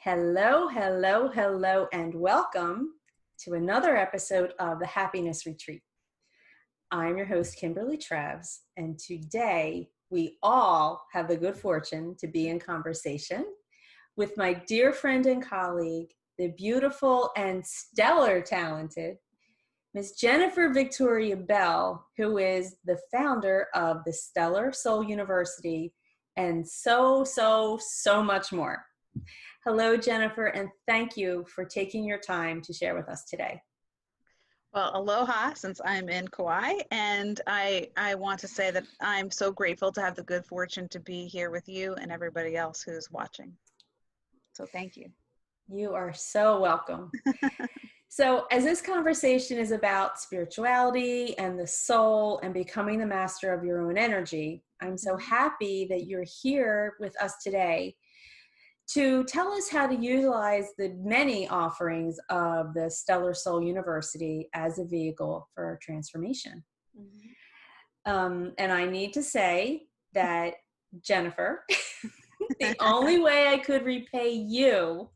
Hello, hello, hello, and welcome to another episode of the Happiness Retreat. I'm your host, Kimberly Travs, and today we all have the good fortune to be in conversation with my dear friend and colleague, the beautiful and stellar talented Ms. Jennifer Victoria Bell, who is the founder of the Stellar Soul University and so much more. Hello, Jennifer, and thank you for taking your time to share with us today. Well, aloha, since I'm in Kauai, and I want to say that I'm so grateful to have the good fortune to be here with you and everybody else who's watching. So thank you. You are so welcome. So as this conversation is about spirituality and the soul and becoming the master of your own energy, I'm so happy that you're here with us today to tell us how to utilize the many offerings of the Stellar Soul University as a vehicle for transformation. And I need to say that, Jennifer, the only way I could repay you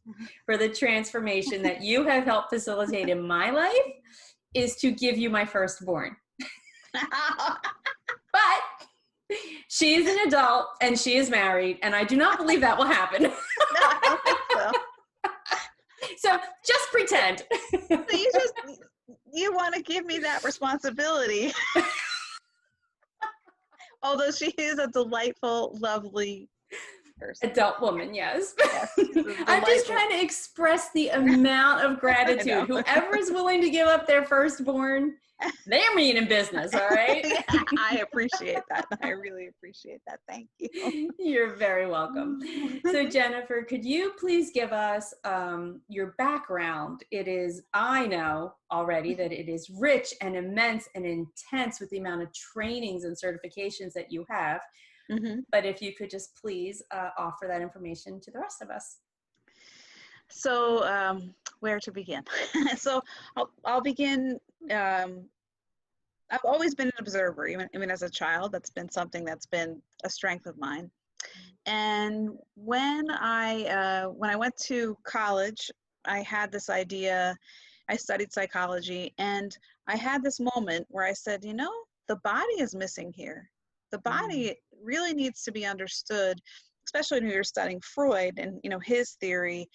for the transformation that you have helped facilitate in my life is to give you my firstborn. But she is an adult and she is married, and I do not believe that will happen. No, I don't think so. So just pretend. So you want to give me that responsibility. Although she is a delightful, lovely person. Adult woman, yes. Yes, I'm just trying to express the amount of gratitude. Whoever is willing to give up their firstborn, they're mean in business, all right? Yeah, I appreciate that. I really appreciate that. Thank you. You're very welcome. So Jennifer, could you please give us your background? I know already that it is rich and immense and intense with the amount of trainings and certifications that you have. But if you could just please offer that information to the rest of us. So where to begin? So I'll begin. I've always been an observer, even as a child. That's been something that's been a strength of mine. And when I went to college, I had this idea. I studied psychology, and I had this moment where I said, the body is missing here. The body really needs to be understood, especially when you're studying Freud and his theory.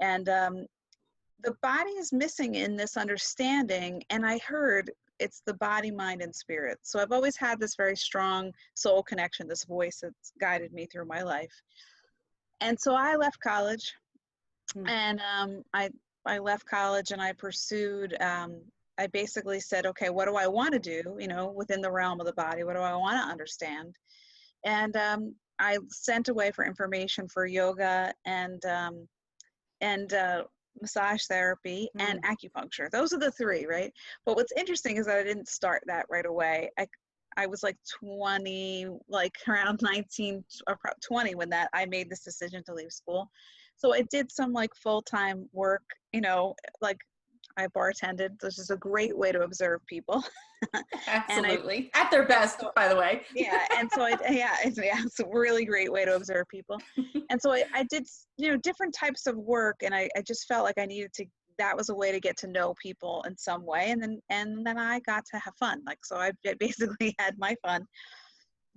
And the body is missing in this understanding. And I heard it's the body, mind, and spirit. So I've always had this very strong soul connection, this voice that's guided me through my life. And so I left college, and I left college and I pursued, I basically said, okay, what do I want to do, within the realm of the body? What do I want to understand? And I sent away for information for yoga and massage therapy and acupuncture. Those are the three, right? But what's interesting is that I didn't start that right away. I was like 20, like around 19 or 20 when I made this decision to leave school. So I did some like full-time work, like I bartended, which is a great way to observe people. Absolutely. At their best, by the way. Yeah. And so it's a really great way to observe people. And so I did, different types of work, and I just felt like I needed to, that was a way to get to know people in some way. And then I got to have fun. So I basically had my fun,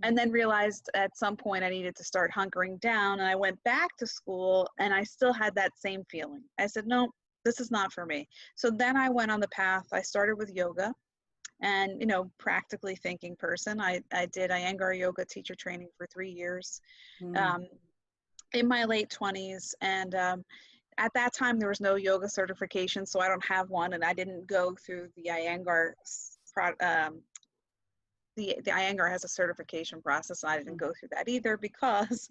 and then realized at some point I needed to start hunkering down. And I went back to school and I still had that same feeling. I said, no, this is not for me. So then I went on the path. I started with yoga, and, practically thinking person. I did Iyengar yoga teacher training for 3 years in my late 20s. And at that time, there was no yoga certification, so I don't have one. And I didn't go through the Iyengar. The Iyengar has a certification process, and I didn't go through that either because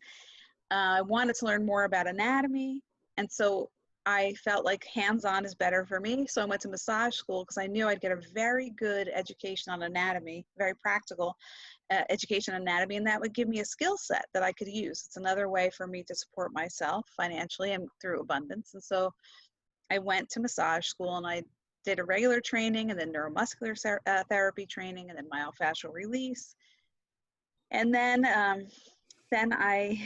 I wanted to learn more about anatomy. And so I felt like hands-on is better for me. So I went to massage school because I knew I'd get a very good education on anatomy, very practical education on anatomy, and that would give me a skill set that I could use. It's another way for me to support myself financially and through abundance. And so I went to massage school, and I did a regular training, and then neuromuscular therapy training, and then myofascial release. And then I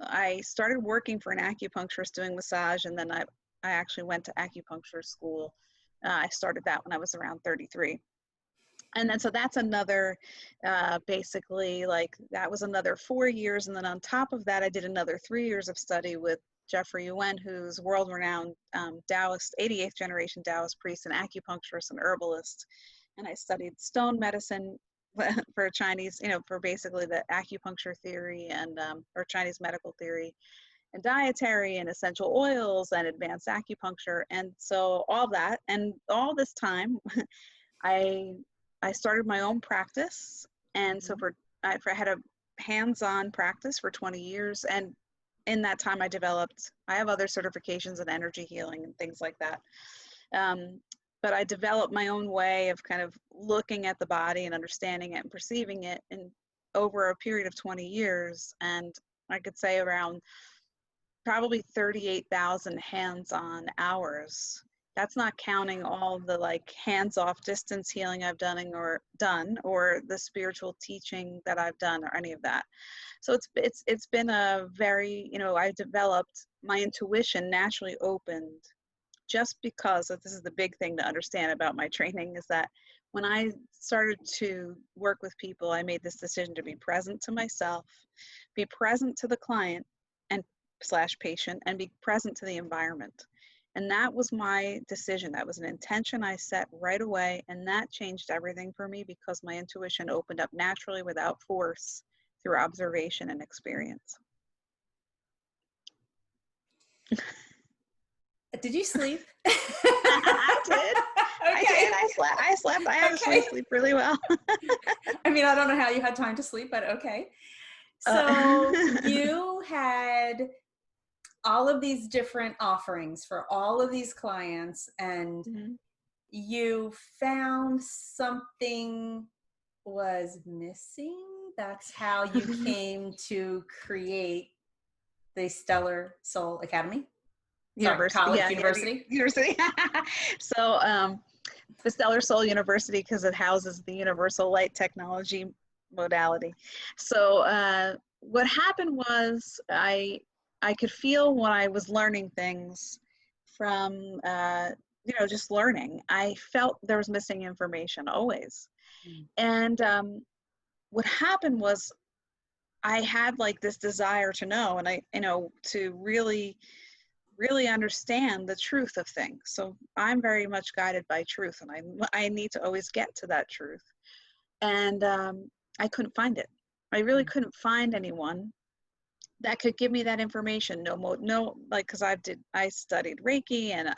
I started working for an acupuncturist doing massage, and then I actually went to acupuncture school. I started that when I was around 33. And then so that's another, basically, like, that was another 4 years. And then on top of that, I did another 3 years of study with Jeffrey Yuen, who's world-renowned Taoist, 88th generation Taoist priest and acupuncturist and herbalist. And I studied stone medicine for Chinese, for basically the acupuncture theory and or Chinese medical theory, and dietary and essential oils and advanced acupuncture. And so all that, and all this time, I I started my own practice, and so I had a hands-on practice for 20 years, and in that time I have other certifications in energy healing and things like that. But I developed my own way of kind of looking at the body and understanding it and perceiving it in over a period of 20 years. And I could say around probably 38,000 hands-on hours. That's not counting all the like hands-off distance healing I've done or the spiritual teaching that I've done or any of that. So it's been a very, I developed my intuition naturally opened, just because this is the big thing to understand about my training, is that when I started to work with people, I made this decision to be present to myself, be present to the client and / patient, and be present to the environment. And that was my decision. That was an intention I set right away. And that changed everything for me, because my intuition opened up naturally without force through observation and experience. Did you sleep? I did. Okay. I slept. I had to sleep really well. I mean, I don't know how you had time to sleep, but okay. So you had all of these different offerings for all of these clients, and you found something was missing. That's how you came to create the Stellar Soul Academy. University. So the Stellar Soul University, because it houses the universal light technology modality. So what happened was I could feel when I was learning things from just learning. I felt there was missing information always. And what happened was I had like this desire to know, and to really understand the truth of things. So I'm very much guided by truth, and I need to always get to that truth. And I couldn't find it. I really couldn't find anyone that could give me that information. Because I studied Reiki and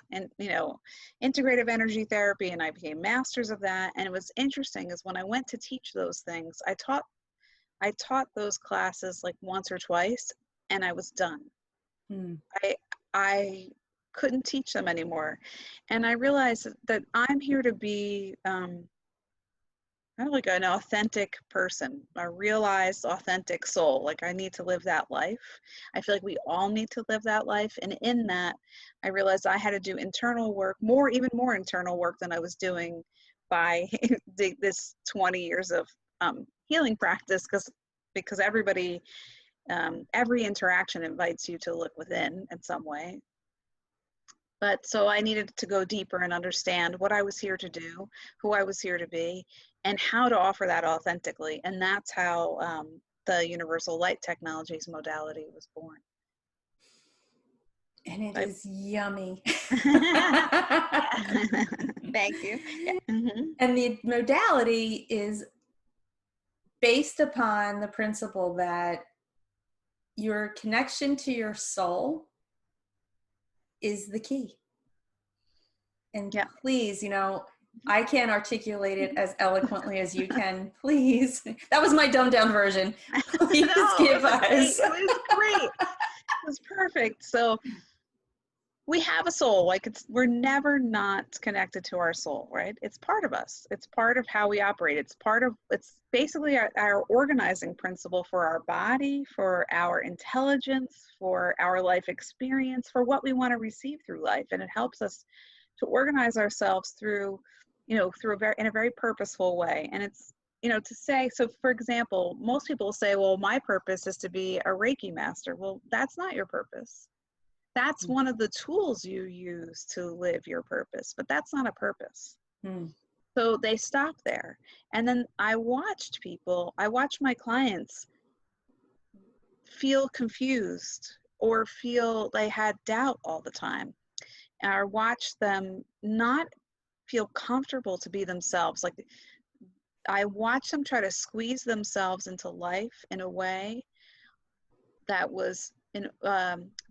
integrative energy therapy, and I became masters of that. And it was interesting is when I went to teach those things, I taught those classes like once or twice, and I was done. I couldn't teach them anymore. And I realized that I'm here to be kind of like an authentic person, a realized authentic soul. Like I need to live that life. I feel like we all need to live that life. And in that, I realized I had to do internal work, even more internal work than I was doing by this 20 years of healing practice, because everybody, every interaction invites you to look within in some way. But so I needed to go deeper and understand what I was here to do, who I was here to be, and how to offer that authentically. And that's how the Universal Light Technologies modality was born. And it is yummy. Thank you. Yeah. And the modality is based upon the principle that your connection to your soul is the key. And please, I can't articulate it as eloquently as you can. Please. That was my dumbed down version. Please give us. It was great. It was perfect. So we have a soul. Like we're never not connected to our soul, right? It's part of us. It's part of how we operate. It's basically our organizing principle for our body, for our intelligence, for our life experience, for what we want to receive through life. And it helps us to organize ourselves through in a very purposeful way. And it's, to say, so for example, most people say, well, my purpose is to be a Reiki master. Well, that's not your purpose. That's one of the tools you use to live your purpose, but that's not a purpose. Mm. So they stop there. And then I watched my clients feel confused or feel they had doubt all the time, or watch them not feel comfortable to be themselves. Like, I watched them try to squeeze themselves into life in a way that was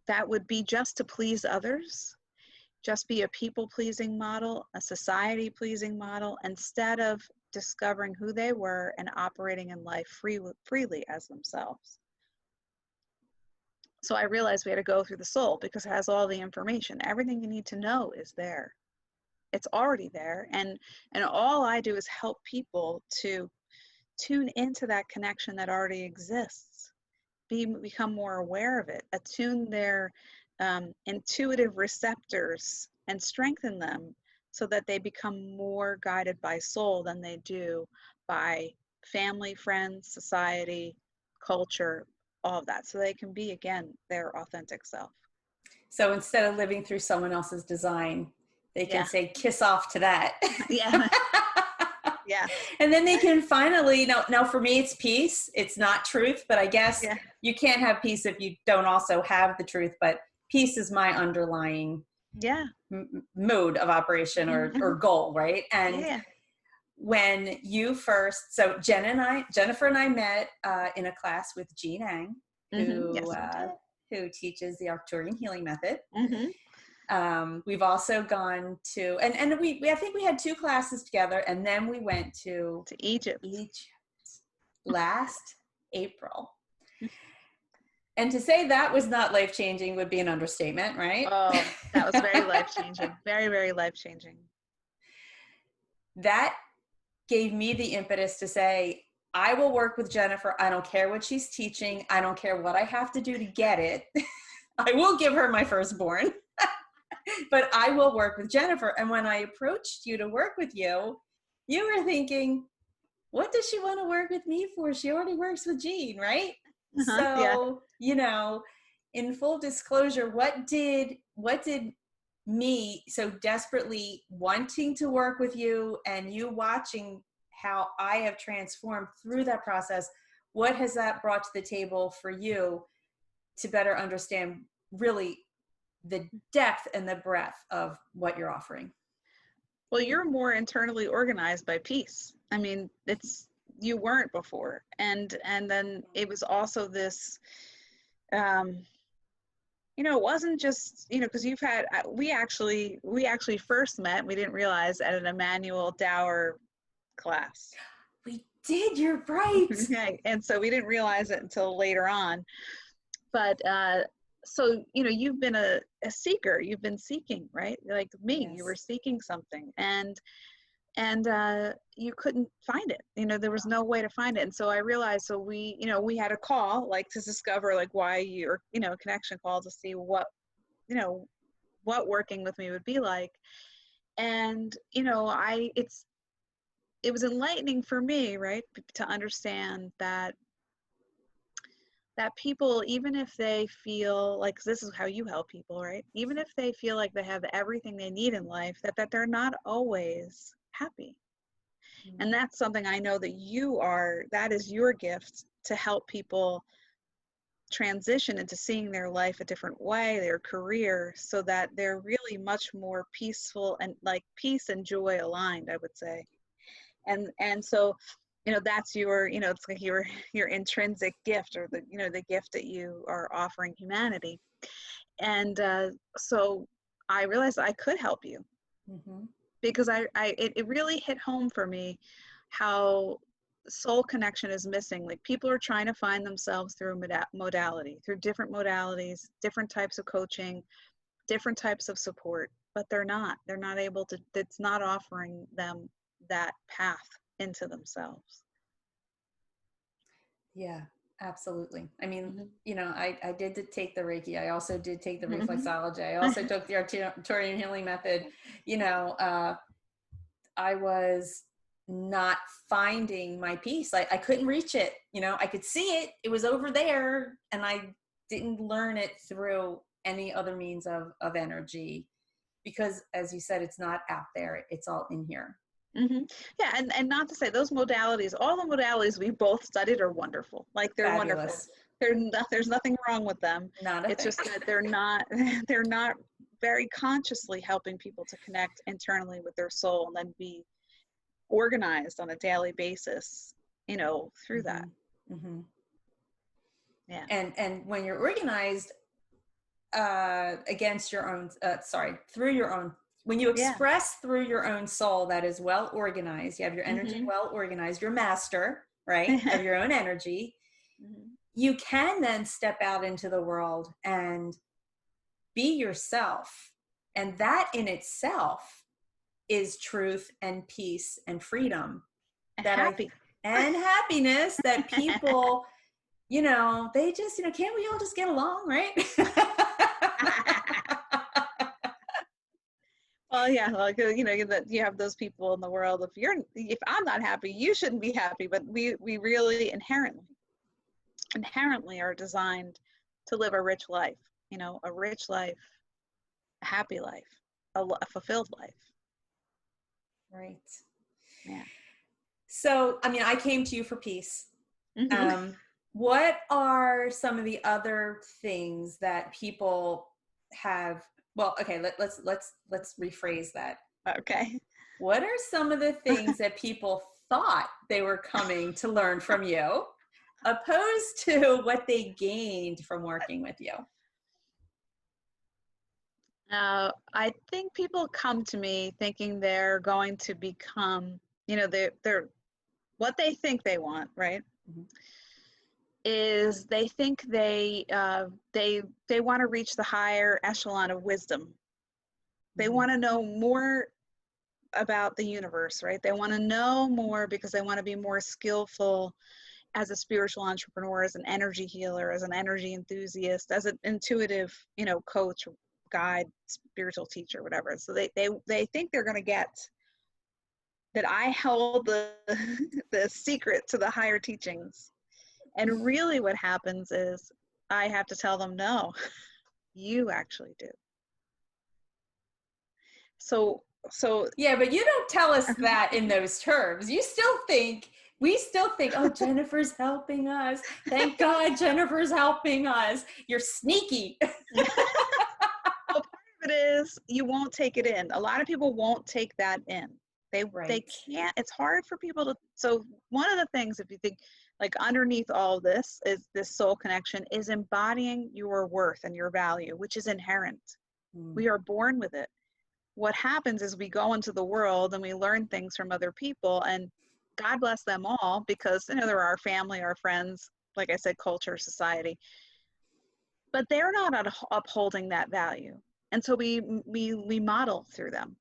that would be just to please others, just be a people pleasing model, a society pleasing model, instead of discovering who they were and operating in life freely as themselves. So I realized we had to go through the soul, because it has all the information. Everything you need to know is there. It's already there. And all I do is help people to tune into that connection that already exists, become more aware of it, attune their intuitive receptors and strengthen them, so that they become more guided by soul than they do by family, friends, society, culture, all of that, so they can be, again, their authentic self. So instead of living through someone else's design, they can Yeah. say, kiss off to that. Yeah. Yeah. And then they can finally, now for me, it's peace. It's not truth, but I guess Yeah. you can't have peace if you don't also have the truth. But peace is my underlying Yeah. mode of operation or goal, right? And Yeah. when you first, so Jennifer and I met in a class with Jean Ang, Yes, we who teaches the Arcturian healing method. did. We've also gone to, and we I think we had 2 classes together, and then we went to Egypt. Last April. And to say that was not life-changing would be an understatement, right? Oh, that was very life-changing. Very, very life-changing. That gave me the impetus to say, I will work with Jennifer. I don't care what she's teaching. I don't care what I have to do to get it. I will give her my firstborn, but I will work with Jennifer. And when I approached you to work with you, you were thinking, what does she want to work with me for? She already works with Jean, right? Yeah. So, in full disclosure, what did me so desperately wanting to work with you and you watching how I have transformed through that process, what has that brought to the table for you to better understand really the depth and the breadth of what you're offering? Well, you're more internally organized by peace. I mean, you weren't before. And then it was also this, it wasn't just, because we actually first met, we didn't realize, at an Emmanuel Dower class. We did, you're right. Okay. And so we didn't realize it until later on. But so, you've been a seeker, you've been seeking, right? Like me, Yes. You were seeking something, and you couldn't find it. There was no way to find it. And so I realized, so we had a call, like, to discover, like, why you're, a connection call to see what working with me would be like. And, it was enlightening for me, right, to understand that people, even if they feel like, this is how you help people, right? Even if they feel like they have everything they need in life, that they're not always happy. Mm-hmm. And that's something I know that is your gift, to help people transition into seeing their life a different way, their career, so that they're really much more peaceful and, like, peace and joy aligned, I would say. And so, that's your, it's like your intrinsic gift, or the gift that you are offering humanity. And so I realized I could help you. Mm-hmm. Because it really hit home for me how soul connection is missing. Like, people are trying to find themselves through through different modalities, different types of coaching, different types of support, but they're not able to, it's not offering them that path into themselves. Yeah, absolutely. I mean, I did take the Reiki. I also did take the reflexology. I also took the Arcturian healing method. I was not finding my peace. I couldn't reach it. I could see it. It was over there, and I didn't learn it through any other means of energy, because as you said, it's not out there. It's all in here. Mm-hmm. Yeah, and not to say those modalities, all the modalities we both studied are wonderful. Like they're wonderful. Fabulous. There's nothing wrong with them. Not a It's thing. just that they're not they're not very consciously helping people to connect internally with their soul and then be organized on a daily basis, through that. Mm-hmm. Yeah. And when you're organized against your own, through your own, when you Yeah. express through your own soul that is well organized, you have your energy well organized, your master, right, of your own energy, you can then step out into the world and be yourself. And that in itself is truth and peace and freedom Happy. And happiness that people, they just, can't we all just get along, right? Well, yeah, like you have those people in the world. If I'm not happy, you shouldn't be happy. But we really inherently are designed to live a rich life. A rich life, a happy life, a fulfilled life. Right. Yeah. So, I came to you for peace. What are some of the other things that people have? Well, okay, let's rephrase that. Okay. What are some of the things that people thought they were coming to learn from you, opposed to what they gained from working with you? I think people come to me thinking they're going to become, they're what they think they want, right? Is they think they want to reach the higher echelon of wisdom. They want to know more about the universe, right? They want to know more because they want to be more skillful as a spiritual entrepreneur, as an energy healer, as an energy enthusiast, as an intuitive, coach, guide, spiritual teacher, whatever. So they think they're going to get that I hold the the secret to the higher teachings. And really what happens is I have to tell them, no, you actually do. So yeah, but you don't tell us that in those terms. We still think, oh, Jennifer's helping us. Thank God Jennifer's helping us. You're sneaky. Well, part of it is you won't take it in. A lot of people won't take that in. They can't. It's hard for people to. So one of the things, if you think, like, underneath all this is this soul connection, is embodying your worth and your value, which is inherent. We are born with it. What happens is we go into the world and we learn things from other people, and God bless them all, because they're our family, our friends, like I said, culture, society, but they're not upholding that value. And so we model through them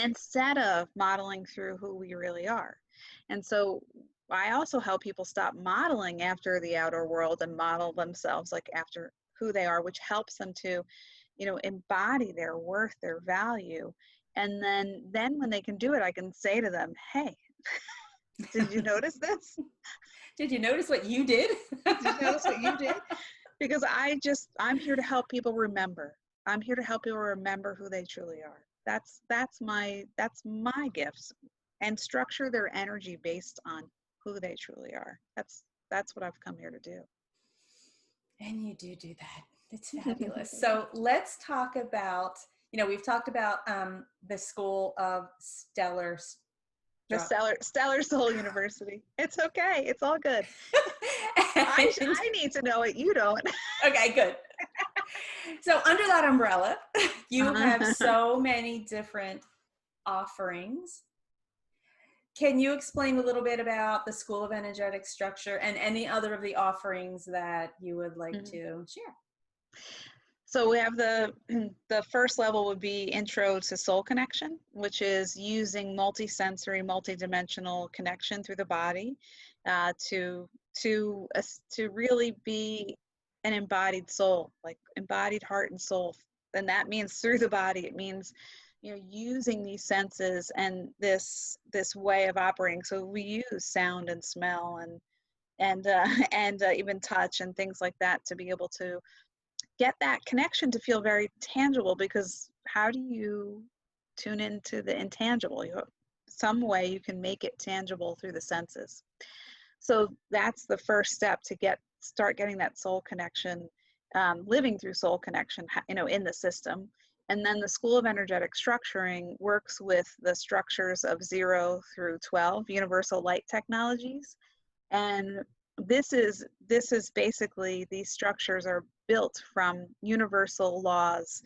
instead of modeling through who we really are. And so I also help people stop modeling after the outer world and model themselves like after who they are, which helps them to, embody their worth, their value. And then when they can do it, I can say to them, hey, did you notice this? Did you notice what you did? Did you notice what you did? Because I'm here to help people remember. I'm here to help people remember who they truly are. That's my gifts, and structure their energy based on who they truly are. That's what I've come here to do. And you do that. It's fabulous. So let's talk about, we've talked about the School of Stellar. The Stellar Soul University. It's okay. It's all good. I need to know it. You don't. Okay, good. So under that umbrella, you have so many different offerings. Can you explain a little bit about the School of Energetic Structure and any other of the offerings that you would like to share? So we have the first level would be Intro to Soul Connection, which is using multi-sensory, multi-dimensional connection through the body to really be an embodied soul, like embodied heart and soul. And that means through the body. It means using these senses and this way of operating. So we use sound and smell and even touch and things like that to be able to get that connection to feel very tangible, because how do you tune into the intangible? Some way you can make it tangible through the senses. So that's the first step to start getting that soul connection, living through soul connection, in the system. And then the School of Energetic Structuring works with the structures of 0 through 12 universal light technologies. And this is basically, these structures are built from universal laws,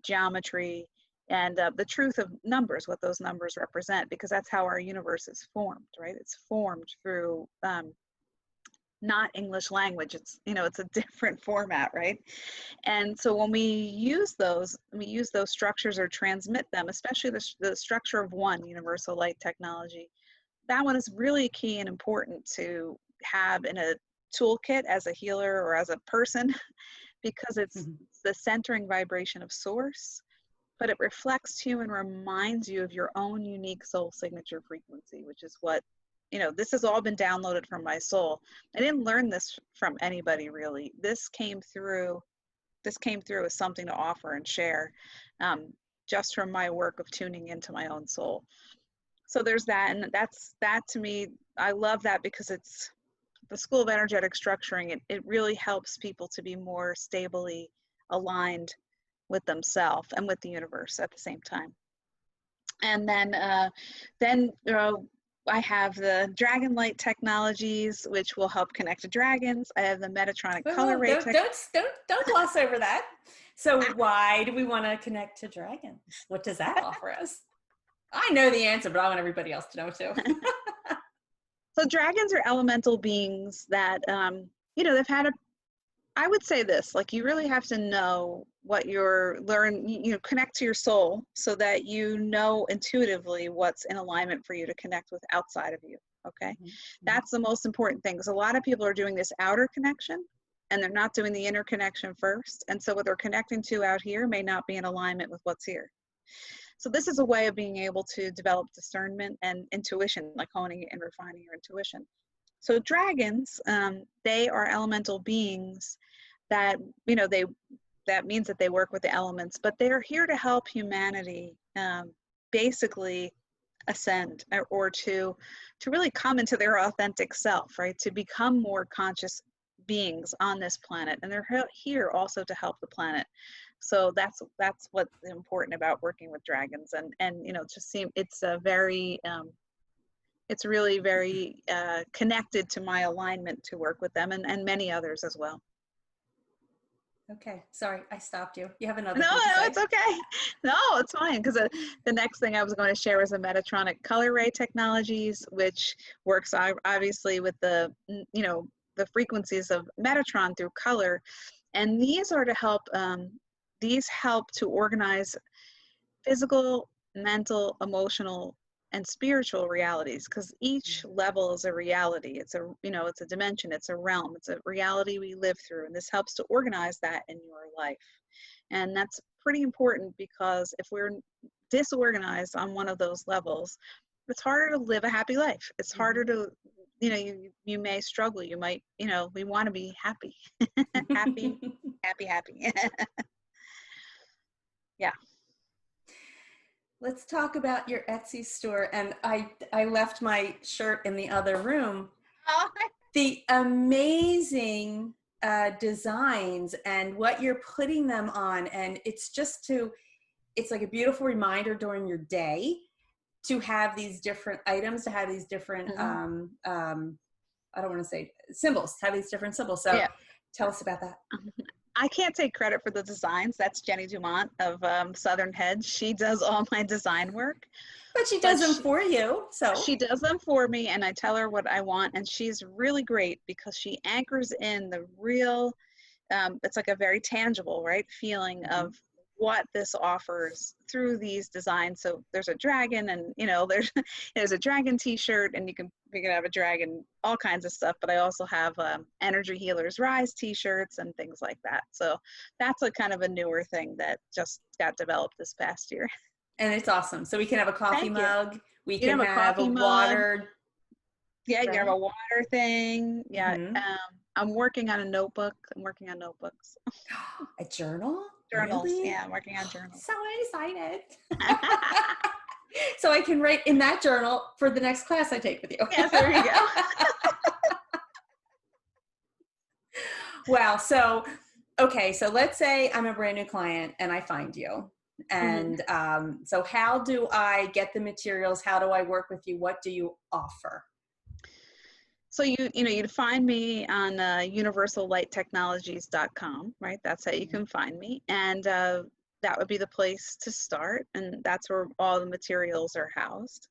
geometry, and the truth of numbers, what those numbers represent, because that's how our universe is formed, right? It's formed through not English language. It's it's a different format, right? And so when we use those structures or transmit them, especially the structure of 1 universal light technology, that one is really key and important to have in a toolkit as a healer or as a person, because it's the centering vibration of source, but it reflects to you and reminds you of your own unique soul signature frequency, which is what, this has all been downloaded from my soul. I didn't learn this from anybody, really. This came through as something to offer and share, just from my work of tuning into my own soul. So there's that, and that to me, I love that, because it's the School of Energetic Structuring. It really helps people to be more stably aligned with themselves and with the universe at the same time. And then I have the Dragon Light technologies, which will help connect to dragons. I have the Metatronic Color Ray. Don't gloss over that. So why do we want to connect to dragons? What does that offer us? I know the answer, but I want everybody else to know too. So dragons are elemental beings that, they've had I would say this, like, you really have to know what connect to your soul, so that you know intuitively what's in alignment for you to connect with outside of you. Okay. Mm-hmm. That's the most important thing, because a lot of people are doing this outer connection and they're not doing the inner connection first. And so what they're connecting to out here may not be in alignment with what's here. So this is a way of being able to develop discernment and intuition, like honing and refining your intuition. So dragons, they are elemental beings that, that means that they work with the elements, but they are here to help humanity basically ascend, or to really come into their authentic self, right? To become more conscious beings on this planet. And they're here also to help the planet. So that's what's important about working with dragons. And it just seems it's a very it's really very connected to my alignment to work with them, and many others as well. Okay, sorry, I stopped you. You have another No, it's okay. No, it's fine, because the next thing I was going to share was the Metatronic Color Ray technologies, which works obviously with the frequencies of Metatron through color, and these are to help. These help to organize physical, mental, emotional, and spiritual realities, because each level is a reality. It's a dimension, it's a realm, it's a reality we live through, and this helps to organize that in your life. And that's pretty important, because if we're disorganized on one of those levels, it's harder to live a happy life. It's harder to, you may struggle. You might, we want to be happy. happy. Yeah. Let's talk about your Etsy store. And I left my shirt in the other room. Oh. The amazing designs and what you're putting them on. And it's it's like a beautiful reminder during your day to have these different items, to have these different, I don't want to say symbols, to have these different symbols. So yeah. Tell us about that. I can't take credit for the designs. That's Jenny Dumont of Southern Hedge. She does all my design work. But she does them for you. So she does them for me, and I tell her what I want. And she's really great, because she anchors in the real, it's like a very tangible, right, feeling of what this offers through these designs. So there's a dragon, and there's a dragon t-shirt, and you can have a dragon, all kinds of stuff. But I also have Energy Healers Rise t-shirts and things like that. So that's a kind of a newer thing that just got developed this past year. And it's awesome. So we can have a coffee Thank you. mug. We You can can have a have a coffee mug. water. Yeah, you can have Right. a water thing. Yeah. Mm-hmm. I'm working on a notebook. I'm working on notebooks. A journal? Journals. Really? Yeah, I'm working on journals. So excited. So I can write in that journal for the next class I take with you. Yes, there you go. Wow. So, okay. So let's say I'm a brand new client and I find you. Mhm. And so how do I get the materials? How do I work with you? What do you offer? So you'd find me on universallighttechnologies.com, right? That's how you can find me, and that would be the place to start, and that's where all the materials are housed.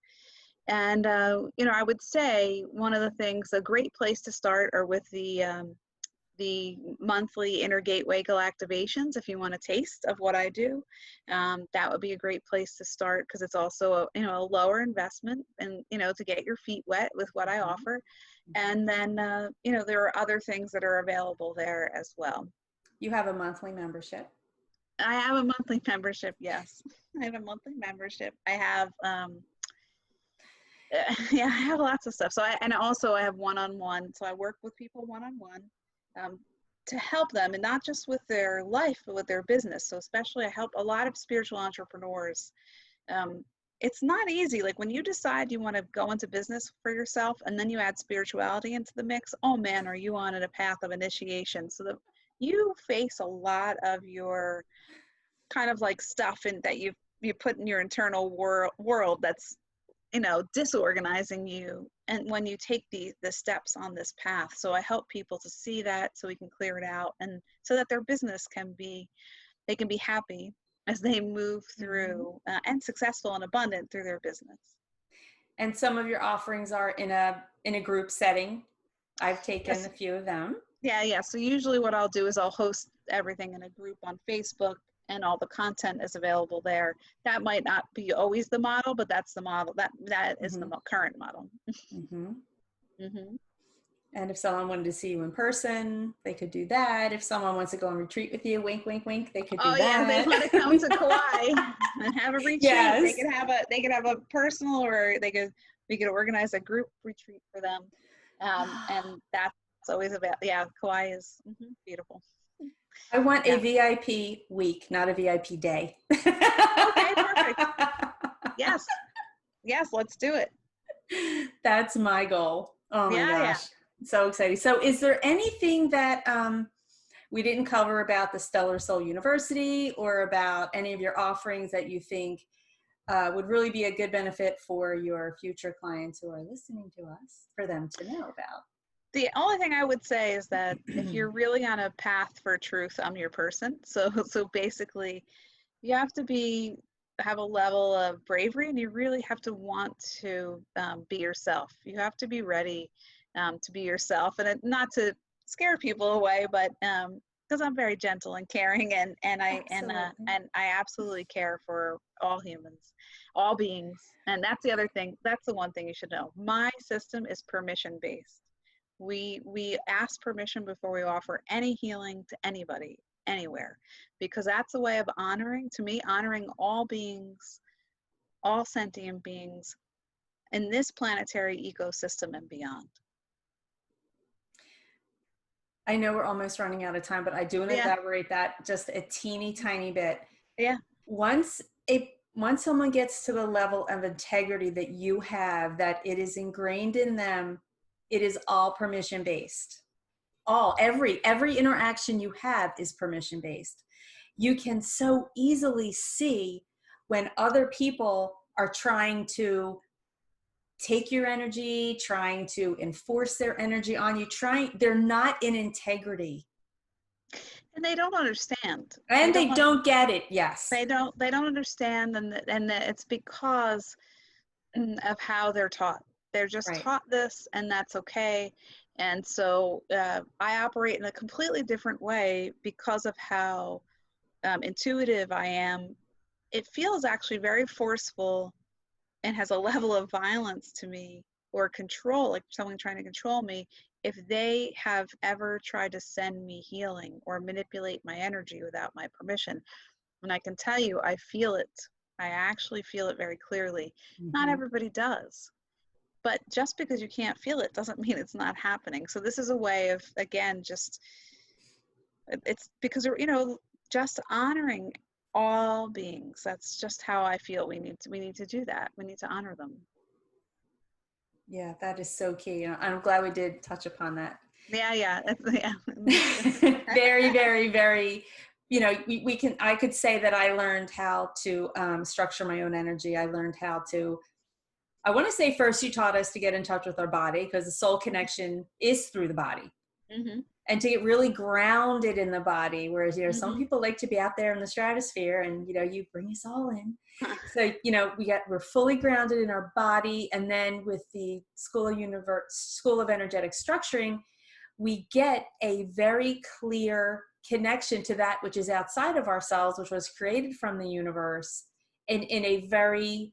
And I would say one of the things, a great place to start, are with the monthly Inner Gateway activations. If you want a taste of what I do, that would be a great place to start, because it's also a lower investment, and to get your feet wet with what I offer. And then there are other things that are available there as well. You have a monthly membership. I have a monthly membership. Yes, I have a monthly membership. I have yeah, I have lots of stuff. So I have one-on-one. So I work with people one-on-one, um, to help them, and not just with their life, but with their business. So especially I help a lot of spiritual entrepreneurs. Um, it's not easy. Like when you decide you want to go into business for yourself and then you add spirituality into the mix, oh man, are you on a path of initiation? So that you face a lot of your kind of like stuff that you put in your internal world that's disorganizing you, and when you take the steps on this path. So I help people to see that, so we can clear it out, and so that their business they can be happy as they move through, and successful and abundant through their business. And some of your offerings are in a group setting. I've taken Yes. a few of them. Yeah. So usually what I'll do is I'll host everything in a group on Facebook, and all the content is available there. That might not be always the model, but that's the model. That is the current model. Mm-hmm. Mm-hmm. And if someone wanted to see you in person, they could do that. If someone wants to go on retreat with you, wink, wink, wink, they could do Oh yeah, they that. want to come to Kauai and have a retreat. Yes. They could have a personal, or we could organize a group retreat for them, and that's always about. Yeah, Kauai is beautiful. I want a Yeah. VIP week, not a VIP day. Okay, perfect. Yes, yes, let's do it. That's my goal. Oh my Yeah, yeah. gosh. So exciting. So is there anything that we didn't cover about the Stellar Soul University, or about any of your offerings that you think would really be a good benefit for your future clients who are listening to us, for them to know about? The only thing I would say is that if you're really on a path for truth, I'm your person. So basically, you have to have a level of bravery, and you really have to want to be yourself. You have to be ready to be yourself, and not to scare people away, but because I'm very gentle and caring, and I absolutely care for all humans, all beings. And that's the other thing. That's the one thing you should know. My system is permission based. We ask permission before we offer any healing to anybody, anywhere, because that's a way of honoring, to me, honoring all beings, all sentient beings in this planetary ecosystem and beyond. I know we're almost running out of time, but I do want to Yeah. elaborate that just a teeny tiny bit. Yeah. Once someone gets to the level of integrity that you have, that it is ingrained in them, it is all permission based. Every interaction you have is permission based. You can so easily see when other people are trying to take your energy, trying to enforce their energy on you, they're not in integrity. And they don't understand. And they don't get it. Yes. They don't understand, and it's because of how they're taught. They're just Right. taught this, and that's okay. And so I operate in a completely different way because of how intuitive I am. It feels actually very forceful and has a level of violence to me, or control, like someone trying to control me, if they have ever tried to send me healing or manipulate my energy without my permission. And I can tell you, I feel it. I actually feel it very clearly. Not Hmm. everybody does. But just because you can't feel it doesn't mean it's not happening. So this is a way of, again, just it's because, just honoring all beings. That's just how I feel we need to do that. We need to honor them. Yeah, that is so key. I'm glad we did touch upon that. Yeah, yeah, yeah. Me too. Very, very, very, I could say that I learned how to structure my own energy. I learned how to, I want to say first you taught us to get in touch with our body, because the soul connection is through the body, Mm-hmm. and to get really grounded in the body. Whereas, some Mm-hmm. people like to be out there in the stratosphere, and, you bring us all in. So, we're fully grounded in our body. And then with the School of Energetic Structuring, we get a very clear connection to that which is outside of ourselves, which was created from the universe, and in a very,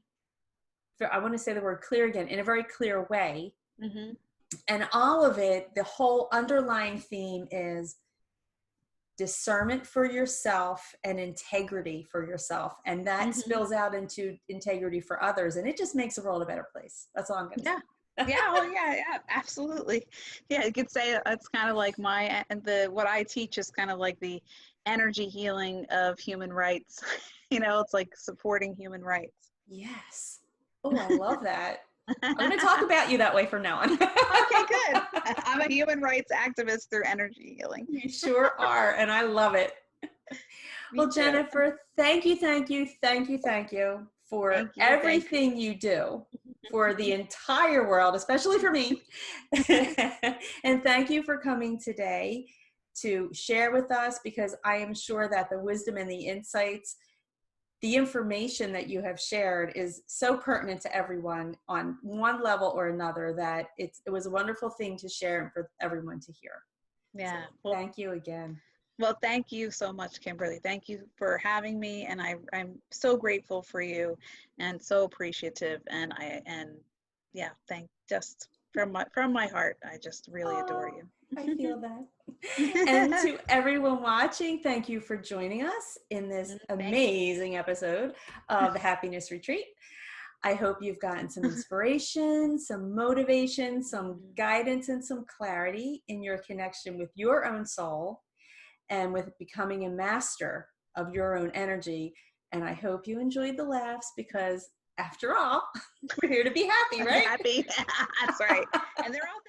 I want to say the word clear again, in a very clear way. Mm-hmm. And all of it, the whole underlying theme is discernment for yourself and integrity for yourself. And that Mm-hmm. spills out into integrity for others. And it just makes the world a better place. That's all I'm going to Yeah. say. Yeah, oh yeah, yeah, absolutely. Yeah, you could say it's kind of like what I teach is kind of like the energy healing of human rights. It's like supporting human rights. Yes. Oh, I love that. I'm going to talk about you that way from now on. Okay, good. I'm a human rights activist through energy healing. You sure are. And I love it. Me Well, too. Jennifer, thank you, thank you, thank you, thank you for Thank you. Thank everything you do for the entire world, especially for me. And thank you for coming today to share with us, because I am sure that the wisdom and the insights, the information that you have shared is so pertinent to everyone on one level or another, that it was a wonderful thing to share and for everyone to hear. So Yeah. Well, thank you again. well, thank you so much, Kimberly. Thank you for having me, and I'm so grateful for you, and so appreciative. And yeah, just from my heart. I just really adore Oh, you. I feel that. And to everyone watching, thank you for joining us in this Thank you. amazing episode of the Happiness Retreat. I hope you've gotten some inspiration, some motivation, some guidance, and some clarity in your connection with your own soul and with becoming a master of your own energy. And I hope you enjoyed the laughs, because after all, we're here to be happy, I'm right? happy. That's right. And they're all